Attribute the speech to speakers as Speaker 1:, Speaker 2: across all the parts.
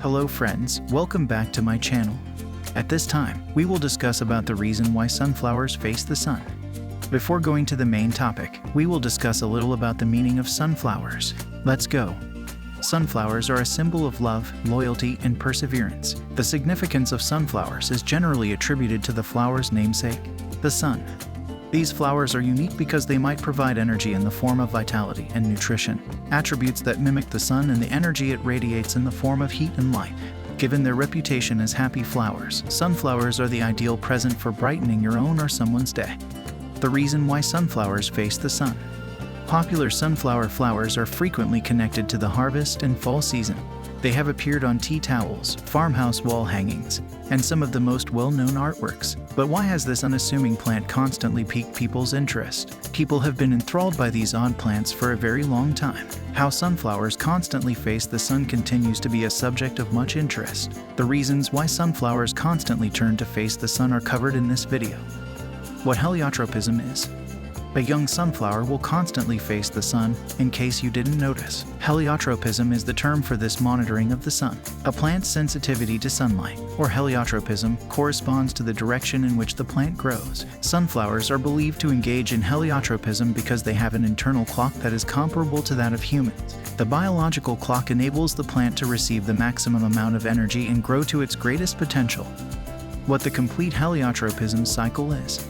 Speaker 1: Hello friends, welcome back to my channel. At this time, we will discuss about the reason why sunflowers face the sun. Before going to the main topic, we will discuss a little about the meaning of sunflowers. Let's go. Sunflowers are a symbol of love, loyalty, and perseverance. The significance of sunflowers is generally attributed to the flower's namesake, the sun. These flowers are unique because they might provide energy in the form of vitality and nutrition, attributes that mimic the sun and the energy it radiates in the form of heat and light. Given their reputation as happy flowers, sunflowers are the ideal present for brightening your own or someone's day. The reason why sunflowers face the sun. Popular sunflower flowers are frequently connected to the harvest and fall season. They have appeared on tea towels, farmhouse wall hangings, and some of the most well-known artworks. But why has this unassuming plant constantly piqued people's interest? People have been enthralled by these odd plants for a very long time. How sunflowers constantly face the sun continues to be a subject of much interest. The reasons why sunflowers constantly turn to face the sun are covered in this video. What heliotropism is. A young sunflower will constantly face the sun, in case you didn't notice. Heliotropism is the term for this monitoring of the sun. A plant's sensitivity to sunlight, or heliotropism, corresponds to the direction in which the plant grows. Sunflowers are believed to engage in heliotropism because they have an internal clock that is comparable to that of humans. The biological clock enables the plant to receive the maximum amount of energy and grow to its greatest potential. What the complete heliotropism cycle is.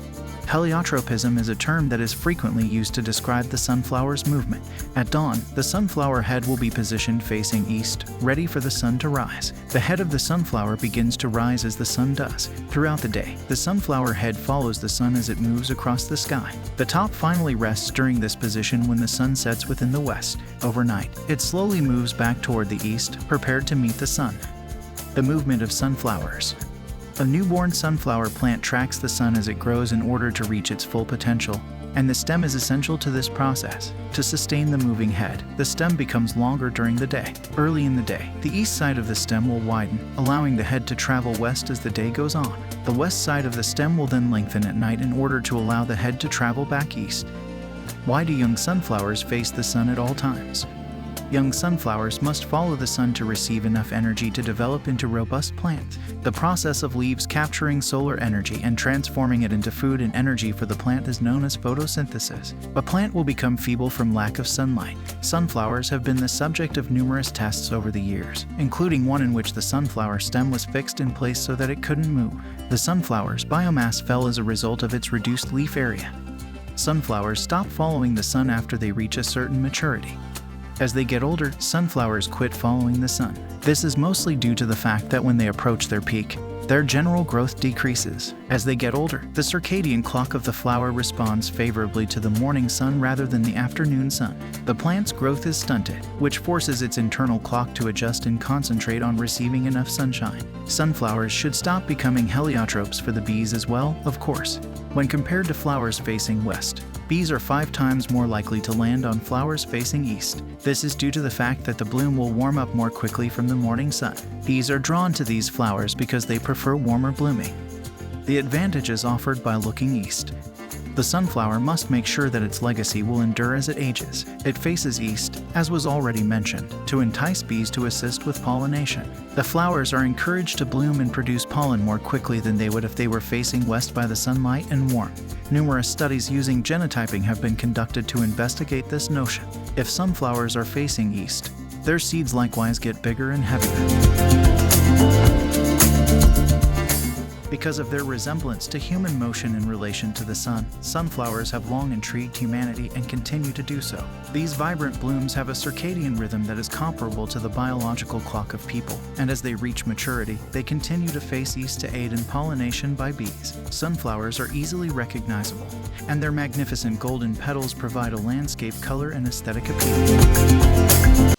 Speaker 1: Heliotropism is a term that is frequently used to describe the sunflower's movement. At dawn, the sunflower head will be positioned facing east, ready for the sun to rise. The head of the sunflower begins to rise as the sun does. Throughout the day, the sunflower head follows the sun as it moves across the sky. The top finally rests during this position when the sun sets within the west. Overnight, it slowly moves back toward the east, prepared to meet the sun. The movement of sunflowers. A newborn sunflower plant tracks the sun as it grows in order to reach its full potential, and the stem is essential to this process. To sustain the moving head, the stem becomes longer during the day. Early in the day, the east side of the stem will widen, allowing the head to travel west as the day goes on. The west side of the stem will then lengthen at night in order to allow the head to travel back east. Why do young sunflowers face the sun at all times? Young sunflowers must follow the sun to receive enough energy to develop into robust plants. The process of leaves capturing solar energy and transforming it into food and energy for the plant is known as photosynthesis. A plant will become feeble from lack of sunlight. Sunflowers have been the subject of numerous tests over the years, including one in which the sunflower stem was fixed in place so that it couldn't move. The sunflower's biomass fell as a result of its reduced leaf area. Sunflowers stop following the sun after they reach a certain maturity. As they get older, sunflowers quit following the sun. This is mostly due to the fact that when they approach their peak, their general growth decreases. As they get older, the circadian clock of the flower responds favorably to the morning sun rather than the afternoon sun. The plant's growth is stunted, which forces its internal clock to adjust and concentrate on receiving enough sunshine. Sunflowers should stop becoming heliotropes for the bees as well, of course. When compared to flowers facing west, bees are 5 times more likely to land on flowers facing east. This is due to the fact that the bloom will warm up more quickly from the morning sun. Bees are drawn to these flowers because they prefer warmer blooming. The advantages offered by looking east. The sunflower must make sure that its legacy will endure as it ages. It faces east, as was already mentioned, to entice bees to assist with pollination. The flowers are encouraged to bloom and produce pollen more quickly than they would if they were facing west by the sunlight and warmth. Numerous studies using genotyping have been conducted to investigate this notion. If sunflowers are facing east, their seeds likewise get bigger and heavier. Because of their resemblance to human motion in relation to the sun, sunflowers have long intrigued humanity and continue to do so. These vibrant blooms have a circadian rhythm that is comparable to the biological clock of people, and as they reach maturity, they continue to face east to aid in pollination by bees. Sunflowers are easily recognizable, and their magnificent golden petals provide a landscape color and aesthetic appeal.